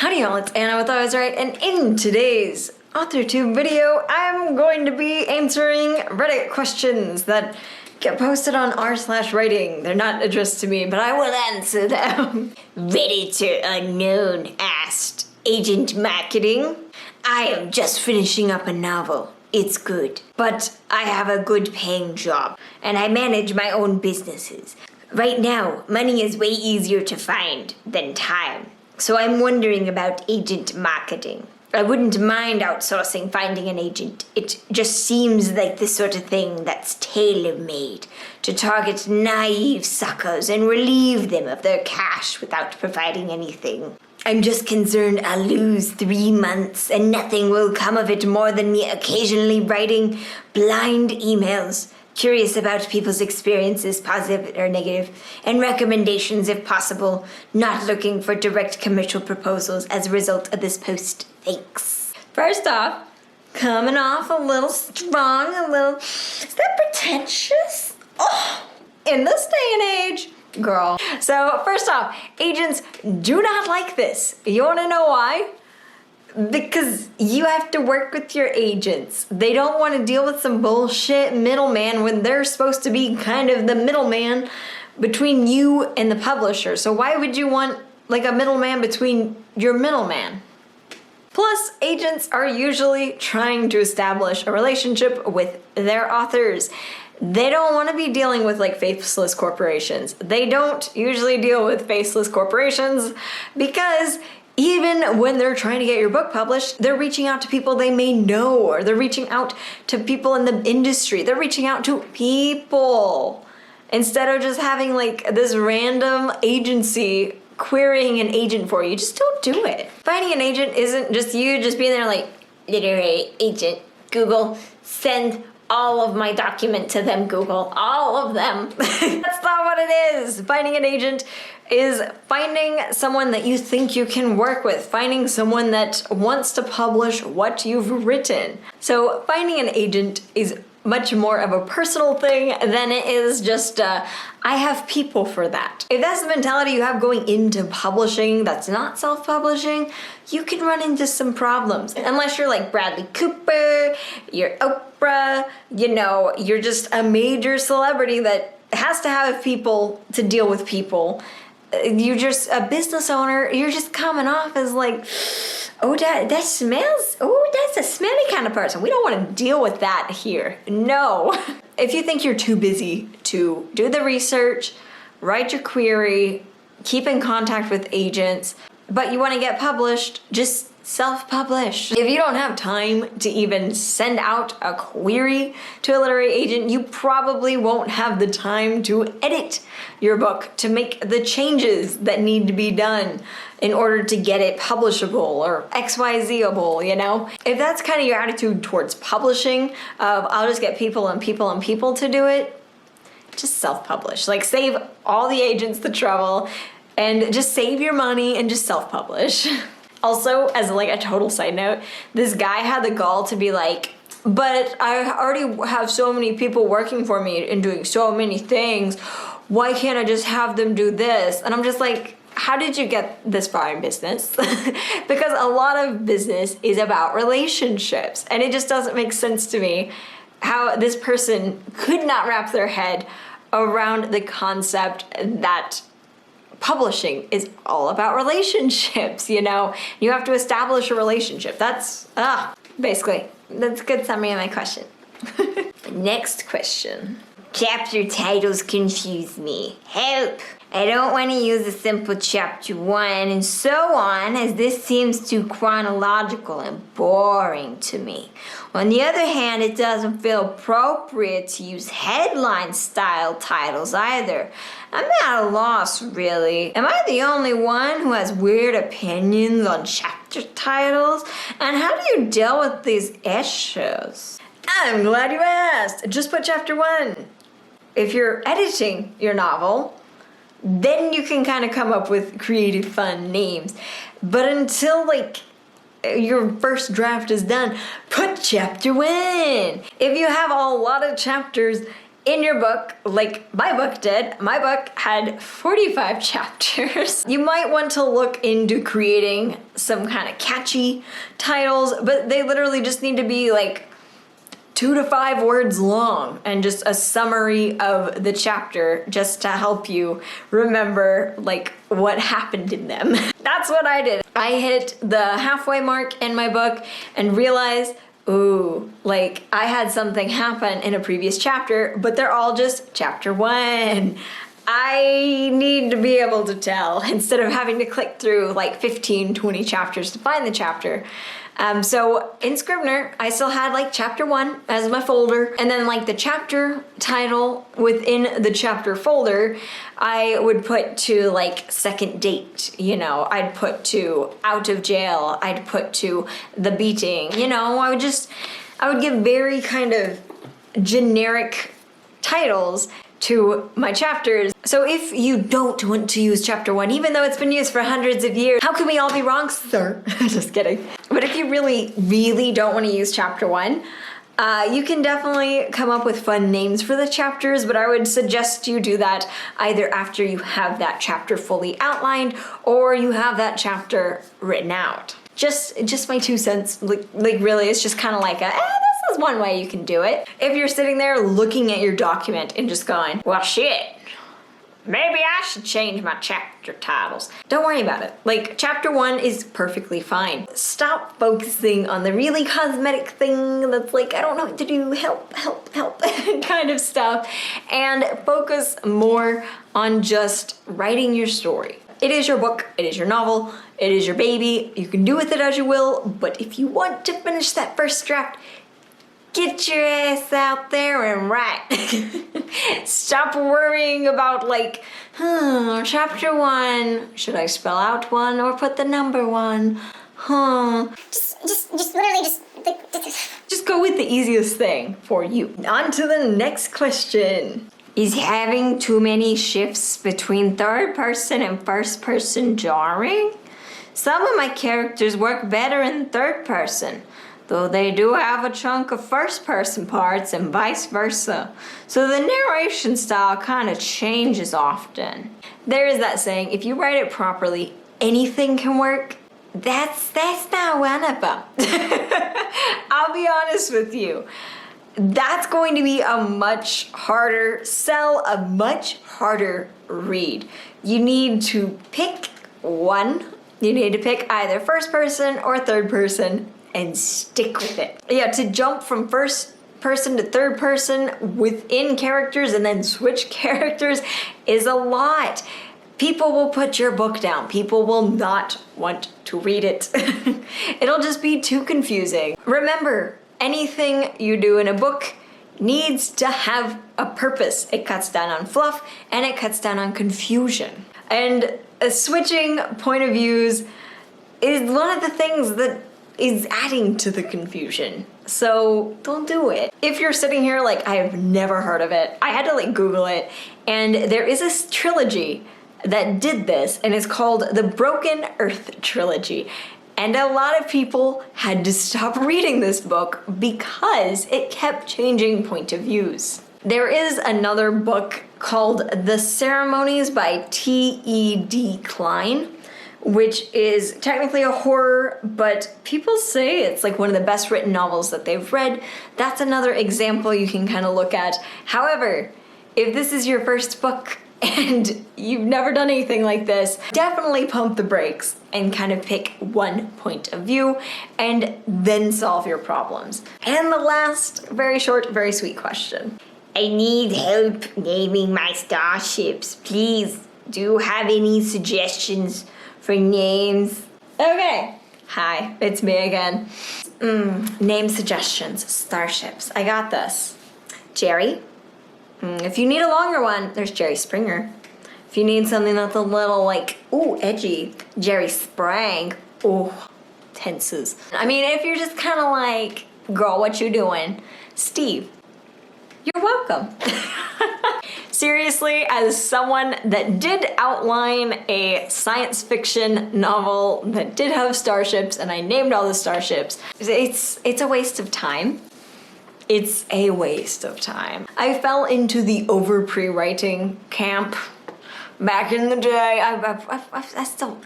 Howdy y'all, it's Anna with Always Right, and in today's AuthorTube video, I'm going to be answering Reddit questions that get posted on r/writing. They're not addressed to me, but I will answer them. Redditor Unknown asked, Agent Marketing? I am just finishing up a novel. It's good, but I have a good paying job, and I manage my own businesses. Right now, money is way easier to find than time. So I'm wondering about agent marketing. I wouldn't mind outsourcing finding an agent. It just seems like the sort of thing that's tailor-made to target naive suckers and relieve them of their cash without providing anything. I'm just concerned I'll lose 3 months and nothing will come of it more than me occasionally writing blind emails. Curious about people's experiences, positive or negative, and recommendations if possible. Not looking for direct commercial proposals as a result of this post. Thanks. First off, coming off a little strong, is that pretentious? Oh, in this day and age, girl. So first off, agents do not like this. You wanna know why? Because you have to work with your agents. They don't want to deal with some bullshit middleman when they're supposed to be kind of the middleman between you and the publisher. So why would you want like a middleman between your middleman? Plus, agents are usually trying to establish a relationship with their authors. They don't want to be dealing with like faceless corporations. They don't usually deal with faceless corporations because even when they're trying to get your book published, they're reaching out to people they may know, or they're reaching out to people in the industry. They're reaching out to people instead of just having like this random agency querying an agent for you. Just don't do it. Finding an agent isn't just you just being there like, literary agent, Google, send all of my document to them, Google, all of them. That's not what it is. Finding an agent is finding someone that you think you can work with, finding someone that wants to publish what you've written. So finding an agent is much more of a personal thing than it is just, I have people for that. If that's the mentality you have going into publishing that's not self-publishing, you can run into some problems. Unless you're like Bradley Cooper, you're Oprah, you know, you're just a major celebrity that has to have people to deal with people. You're just a business owner, you're just coming off as like, oh, that smells, oh, that's a smelly kind of person. We don't want to deal with that here. No. If you think you're too busy to do the research, write your query, keep in contact with agents, but you want to get published, just self-publish. If you don't have time to even send out a query to a literary agent, you probably won't have the time to edit your book, to make the changes that need to be done in order to get it publishable or XYZ-able, you know? If that's kind of your attitude towards publishing, of I'll just get people and people and people to do it, just self-publish. Like, save all the agents the trouble and just save your money and just self-publish. Also, as like a total side note, this guy had the gall to be like, but I already have so many people working for me and doing so many things. Why can't I just have them do this? And I'm just like, how did you get this far in business? Because a lot of business is about relationships, and it just doesn't make sense to me how this person could not wrap their head around the concept that publishing is all about relationships, you know? You have to establish a relationship. That's, basically, that's a good summary of my question. Next question. Chapter titles confuse me. Help! I don't want to use a simple chapter 1 and so on, as this seems too chronological and boring to me. On the other hand, it doesn't feel appropriate to use headline-style titles either. I'm at a loss, really. Am I the only one who has weird opinions on chapter titles? And how do you deal with these issues? I'm glad you asked. Just put chapter 1. If you're editing your novel, then you can kind of come up with creative, fun names. But until like your first draft is done, put chapter 1. If you have a lot of chapters in your book, like my book did, my book had 45 chapters. You might want to look into creating some kind of catchy titles, but they literally just need to be like 2 to 5 words long and just a summary of the chapter just to help you remember like what happened in them. That's what I did. I hit the halfway mark in my book and realized, ooh, like I had something happen in a previous chapter, but they're all just chapter 1. I need to be able to tell instead of having to click through like 15, 20 chapters to find the chapter. So in Scrivener, I still had like chapter 1 as my folder, and then like the chapter title within the chapter folder, I would put to like second date, you know, I'd put to out of jail, I'd put to the beating, you know, I would give very kind of generic titles to my chapters. So if you don't want to use chapter 1, even though it's been used for hundreds of years, how can we all be wrong, sir? Just kidding. But if you really, really don't want to use chapter 1, you can definitely come up with fun names for the chapters, but I would suggest you do that either after you have that chapter fully outlined or you have that chapter written out. Just my 2 cents, like really, it's just kind of like this is one way you can do it. If you're sitting there looking at your document and just going, well shit, maybe I should change my chapter titles. Don't worry about it. Like chapter 1 is perfectly fine. Stop focusing on the really cosmetic thing that's like, I don't know what to do, help, kind of stuff, and focus more on just writing your story. It is your book, it is your novel, it is your baby. You can do with it as you will, but if you want to finish that first draft, get your ass out there and write. Stop worrying about like, chapter 1, should I spell out 1 or put the number 1? Just literally Just go with the easiest thing for you. On to the next question. Is having too many shifts between third person and first person jarring? Some of my characters work better in third person, though they do have a chunk of first person parts and vice versa. So the narration style kind of changes often. There is that saying, if you write it properly, anything can work. That's not one of them. I'll be honest with you. That's going to be a much harder sell, a much harder read. You need to pick one. You need to pick either first person or third person and stick with it. Yeah, to jump from first person to third person within characters and then switch characters is a lot. People will put your book down. People will not want to read it. It'll just be too confusing. Remember, anything you do in a book needs to have a purpose. It cuts down on fluff and it cuts down on confusion. And switching point of views is one of the things that is adding to the confusion. So don't do it. If you're sitting here like, I have never heard of it, I had to like Google it, and there is a trilogy that did this, and it's called the Broken Earth Trilogy. And a lot of people had to stop reading this book because it kept changing point of views. There is another book called The Ceremonies by T.E.D. Klein, which is technically a horror, but people say it's like one of the best written novels that they've read. That's another example you can kind of look at. However, if this is your first book and you've never done anything like this, definitely pump the brakes and kind of pick one point of view and then solve your problems. And the last, very short, very sweet question. I need help naming my starships. Please, do you have any suggestions for names? Okay. Hi, it's me again. Name suggestions, starships. I got this. Jerry. If you need a longer one, there's Jerry Springer. If you need something that's a little like, ooh, edgy, Jerry Sprang. Ooh, tenses. I mean, if you're just kind of like, girl, what you doing? Steve. You're welcome. Seriously, as someone that did outline a science fiction novel that did have starships, and I named all the starships, it's a waste of time. It's a waste of time. I fell into the over pre-writing camp back in the day. I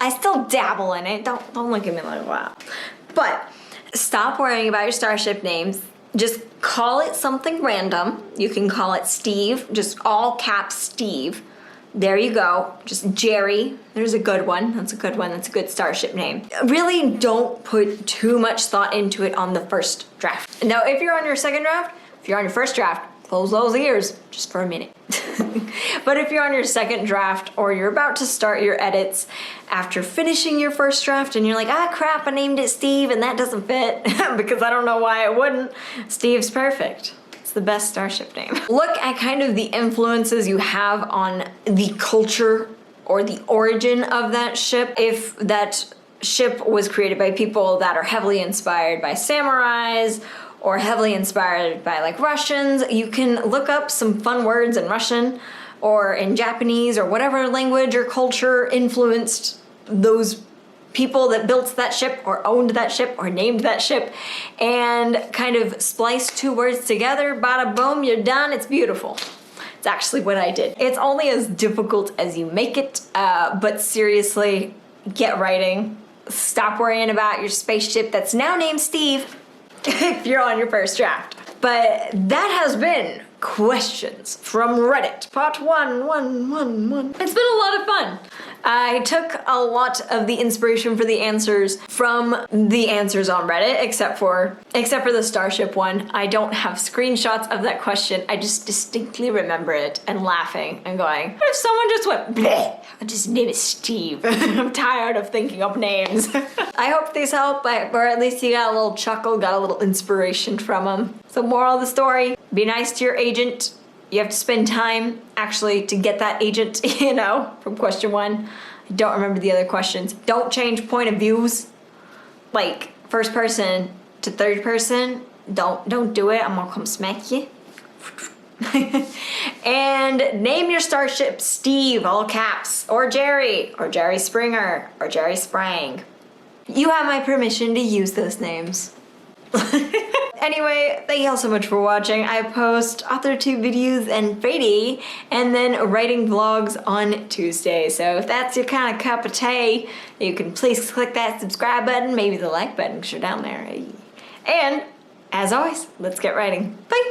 still dabble in it. Don't look at me like that. But stop worrying about your starship names. Just call it something random. You can call it Steve, just all caps Steve. There you go. Just Jerry. There's a good one. That's a good one. That's a good starship name. Really don't put too much thought into it on the first draft. Now, if you're on your second draft, if you're on your first draft, close those ears just for a minute. But if you're on your second draft or you're about to start your edits after finishing your first draft and you're like, ah, crap, I named it Steve and that doesn't fit because I don't know why it wouldn't. Steve's perfect. It's the best starship name. Look at kind of the influences you have on the culture or the origin of that ship. If that ship was created by people that are heavily inspired by samurais or heavily inspired by like Russians, you can look up some fun words in Russian or in Japanese or whatever language or culture influenced those people that built that ship or owned that ship or named that ship, and kind of splice two words together, bada boom, you're done, it's beautiful. It's actually what I did. It's only as difficult as you make it, but seriously, get writing. Stop worrying about your spaceship that's now named Steve if you're on your first draft. But that has been questions from Reddit, part 1. It's been a lot of fun. I took a lot of the inspiration for the answers from the answers on Reddit, except for the Starship one. I don't have screenshots of that question. I just distinctly remember it and laughing and going, what if someone just went, bleh, I'll just name it Steve. I'm tired of thinking up names. I hope these help, or at least you got a little chuckle, got a little inspiration from them. So moral of the story, be nice to your agent. You have to spend time actually to get that agent, you know, from question 1. I don't remember the other questions. Don't change point of views. Like first person to third person. Don't do it. I'm gonna come smack you. And name your starship Steve, all caps, or Jerry Springer, or Jerry Sprang. You have my permission to use those names. Anyway, thank you all so much for watching. I post AuthorTube videos and Friday, and then writing vlogs on Tuesday. So if that's your kind of cup of tea, you can please click that subscribe button, maybe the like button because you're down there. And as always, let's get writing. Bye!